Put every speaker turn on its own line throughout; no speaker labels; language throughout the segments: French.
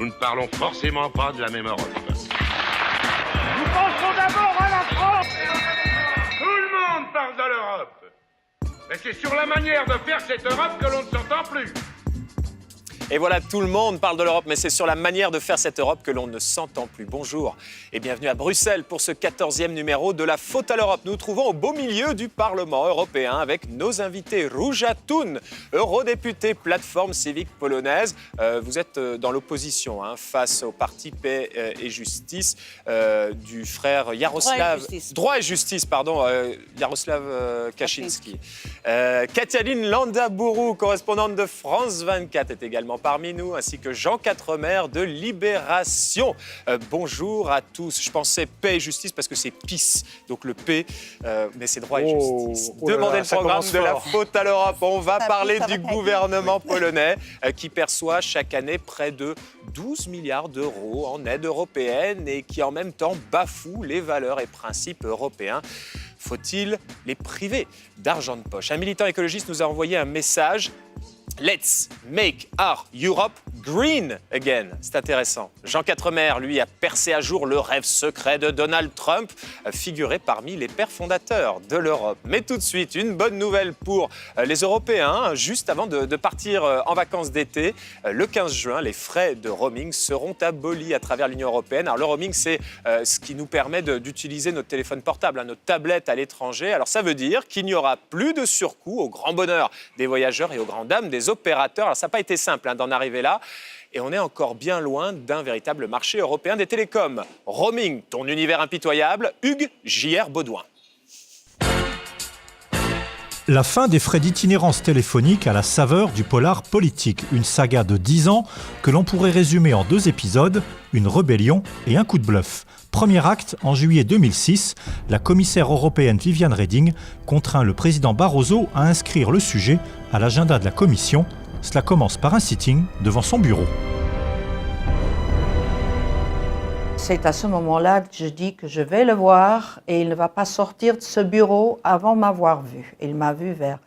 nous ne parlons forcément pas de la même Europe.
Nous pensons d'abord à la France.
Tout le monde parle de l'Europe. Mais c'est sur la manière de faire cette Europe que l'on ne s'entend plus.
Et voilà, tout le monde parle de l'Europe, mais c'est sur la manière de faire cette Europe que l'on ne s'entend plus. Bonjour et bienvenue à Bruxelles pour ce 14e numéro de La Faute à l'Europe. Nous nous trouvons au beau milieu du Parlement européen avec nos invités. Róża Thun, eurodéputée plateforme civique polonaise. Vous êtes dans l'opposition face au parti Paix et Justice du frère Jaroslav... Droit et Justice, pardon, Jaroslav Kaczynski. Katalin Landaburu, correspondante de France 24, est également parmi nous, ainsi que Jean Quatremer de Libération. Bonjour à tous. Je pensais paix et justice parce que c'est PiS, donc le P, mais c'est droit et justice. Demandez le programme de La Faute à l'Europe. On va parler du gouvernement polonais qui perçoit chaque année près de 12 milliards d'euros en aide européenne et qui en même temps bafoue les valeurs et principes européens. Faut-il les priver d'argent de poche? Un militant écologiste nous a envoyé un message. Let's make our Europe green again. C'est intéressant. Jean Quatremer, lui, a percé à jour le rêve secret de Donald Trump, figuré parmi les pères fondateurs de l'Europe. Mais tout de suite, une bonne nouvelle pour les Européens. Juste avant de partir en vacances d'été, le 15 juin, les frais de roaming seront abolis à travers l'Union européenne. Alors le roaming, c'est ce qui nous permet d'utiliser notre téléphone portable, nos tablettes à l'étranger. Alors ça veut dire qu'il n'y aura plus de surcoût au grand bonheur des voyageurs et aux grandes dames des opérateurs. Alors ça n'a pas été simple d'en arriver là. Et on est encore bien loin d'un véritable marché européen des télécoms. Roaming, ton univers impitoyable, Hugues J.R. Baudouin.
La fin des frais d'itinérance téléphonique à la saveur du polar politique. Une saga de 10 ans que l'on pourrait résumer en 2 épisodes, une rébellion et un coup de bluff. Premier acte, en juillet 2006, la commissaire européenne Viviane Reding contraint le président Barroso à inscrire le sujet à l'agenda de la Commission. Cela commence par un sitting devant son bureau.
C'est à ce moment-là que je dis que je vais le voir et il ne va pas sortir de ce bureau avant m'avoir vu. Il m'a vu vers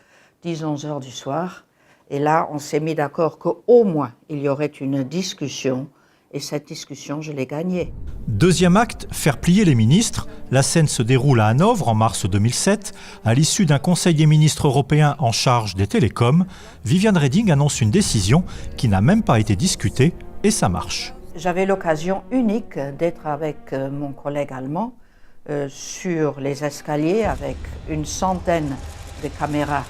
10-11 heures du soir et là on s'est mis d'accord qu'au moins il y aurait une discussion et cette discussion je l'ai gagnée.
Deuxième acte, faire plier les ministres. La scène se déroule à Hanovre en mars 2007. À l'issue d'un conseil des ministres européens en charge des télécoms, Viviane Reding annonce une décision qui n'a même pas été discutée et ça marche.
J'avais l'occasion unique d'être avec mon collègue allemand sur les escaliers avec une centaine de caméras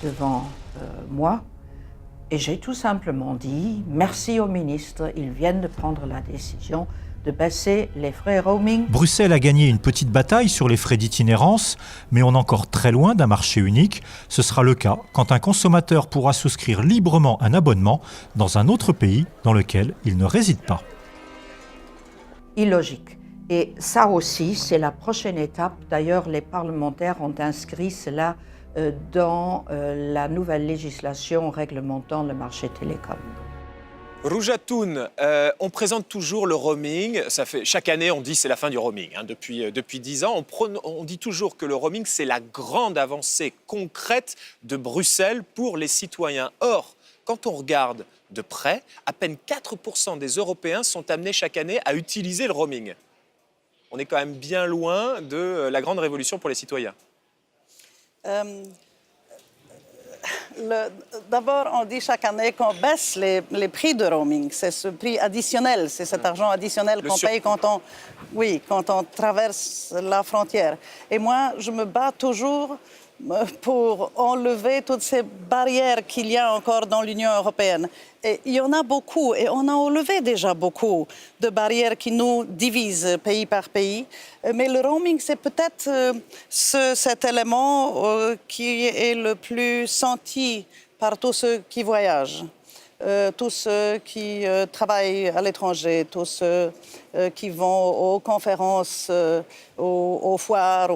devant moi. Et j'ai tout simplement dit merci aux ministres, ils viennent de prendre la décision de baisser les frais roaming.
Bruxelles a gagné une petite bataille sur les frais d'itinérance, mais on est encore très loin d'un marché unique. Ce sera le cas quand un consommateur pourra souscrire librement un abonnement dans un autre pays dans lequel il ne réside pas.
Illogique. Et ça aussi, c'est la prochaine étape. D'ailleurs, les parlementaires ont inscrit cela dans la nouvelle législation réglementant le marché télécom.
Róża Thun, on présente toujours le roaming. Chaque année, on dit c'est la fin du roaming. Depuis 10 ans, on dit toujours que le roaming, c'est la grande avancée concrète de Bruxelles pour les citoyens. Or, quand on regarde de près, à peine 4% des Européens sont amenés chaque année à utiliser le roaming. On est quand même bien loin de la grande révolution pour les citoyens.
D'abord, on dit chaque année qu'on baisse les prix de roaming. C'est ce prix additionnel, c'est cet argent additionnel qu'on paye quand on traverse la frontière. Et moi, je me bats toujours pour enlever toutes ces barrières qu'il y a encore dans l'Union européenne. Et il y en a beaucoup, et on a enlevé déjà beaucoup de barrières qui nous divisent pays par pays. Mais le roaming, c'est peut-être cet élément qui est le plus senti par tous ceux qui voyagent. Tous ceux qui travaillent à l'étranger, tous ceux qui vont aux conférences, aux foires,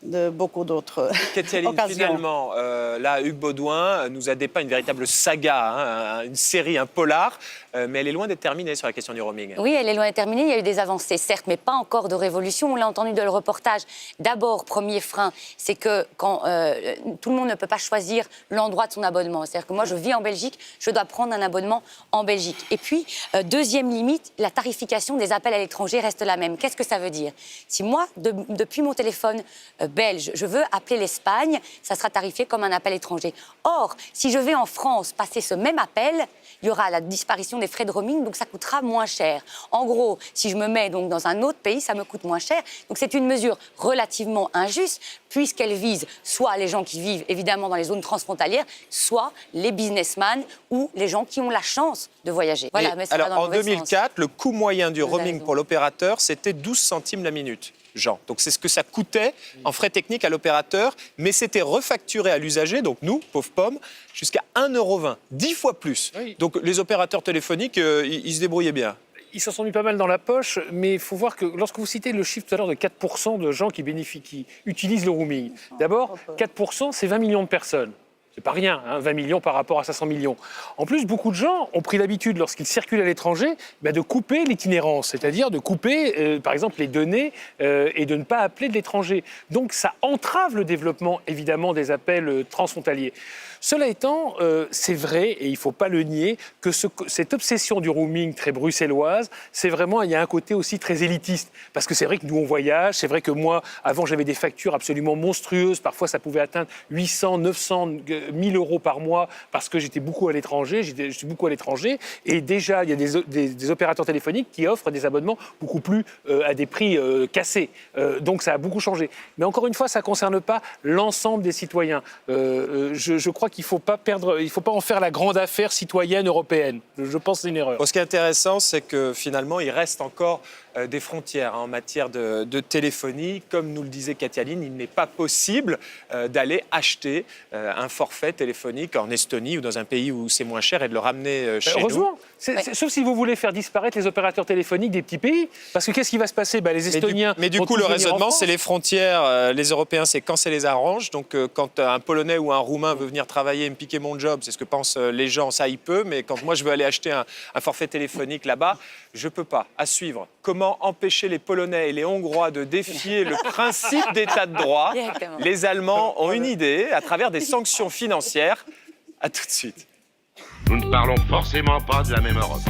de beaucoup d'autres
Katialine,
occasions.
finalement, là, Hugues Baudouin nous a dépeint une véritable saga, hein, une série, un polar, mais elle est loin d'être terminée sur la question du roaming.
Oui, elle est loin d'être terminée. Il y a eu des avancées, certes, mais pas encore de révolution. On l'a entendu dans le reportage. D'abord, premier frein, c'est que quand tout le monde ne peut pas choisir l'endroit de son abonnement. C'est-à-dire que moi, je vis en Belgique, je dois prendre un abonnement en Belgique. Et puis, deuxième limite, la tarification des appels à l'étranger reste la même. Qu'est-ce que ça veut dire? Si moi, depuis mon téléphone belge, je veux appeler l'Espagne, ça sera tarifié comme un appel étranger. Or, si je vais en France passer ce même appel, il y aura la disparition des frais de roaming, donc ça coûtera moins cher. En gros, si je me mets donc dans un autre pays, ça me coûte moins cher. Donc c'est une mesure relativement injuste, puisqu'elle vise soit les gens qui vivent évidemment dans les zones transfrontalières, soit les businessmen ou les gens qui ont la chance de voyager. Voilà, mais ça va
alors,
dans le
en
mauvais
2004,
sens.
le coût moyen du
Vous avez
roaming
raison.
pour l'opérateur, c'était 12 centimes la minute. Jean. Donc c'est ce que ça coûtait en frais techniques à l'opérateur, mais c'était refacturé à l'usager, donc nous, pauvres pommes, jusqu'à 1,20 €, 10 fois plus.
Oui.
Donc les opérateurs téléphoniques, ils se débrouillaient bien.
Ils s'en sont mis pas mal dans la poche, mais il faut voir que lorsque vous citez le chiffre tout à l'heure de 4% de gens qui utilisent le roaming, d'abord, 4%, c'est 20 millions de personnes. C'est pas rien, hein, 20 millions par rapport à 500 millions. En plus, beaucoup de gens ont pris l'habitude, lorsqu'ils circulent à l'étranger, de couper l'itinérance, c'est-à-dire de couper, par exemple, les données et de ne pas appeler de l'étranger. Donc, ça entrave le développement, évidemment, des appels transfrontaliers. Cela étant, c'est vrai, et il ne faut pas le nier, que cette obsession du roaming très bruxelloise, c'est vraiment, il y a un côté aussi très élitiste. Parce que c'est vrai que nous, on voyage, c'est vrai que moi, avant, j'avais des factures absolument monstrueuses. Parfois, ça pouvait atteindre 800, 900, 1000 € par mois, parce que j'étais beaucoup à l'étranger. Je suis beaucoup à l'étranger. Et déjà, il y a des opérateurs téléphoniques qui offrent des abonnements beaucoup plus à des prix cassés. Donc, ça a beaucoup changé. Mais encore une fois, ça ne concerne pas l'ensemble des citoyens. Je crois qu'il ne faut pas en faire la grande affaire citoyenne européenne. Je pense que c'est une erreur.
Bon, ce qui est intéressant, c'est que finalement, il reste encore des frontières en matière de téléphonie. Comme nous le disait Katialine, il n'est pas possible d'aller acheter un forfait téléphonique en Estonie ou dans un pays où c'est moins cher et de le ramener chez
Heureusement,
nous.
sauf si vous voulez faire disparaître les opérateurs téléphoniques des petits pays. Parce que qu'est-ce qui va se passer? Les Estoniens.
Mais du
vont
coup,
tous
le
venir en
raisonnement,
France.
c'est les frontières. Les Européens, c'est quand ça les arrange. Donc, quand un Polonais ou un Roumain veut venir travailler et me piquer mon job, c'est ce que pensent les gens, ça, il peut. Mais quand moi, je veux aller acheter un forfait téléphonique là-bas, je ne peux pas. À suivre. Comment empêcher les Polonais et les Hongrois de défier le principe d'état de droit?
Directement.
Les Allemands ont une idée à travers des sanctions financières. À tout de suite.
Nous ne parlons forcément pas de la même Europe.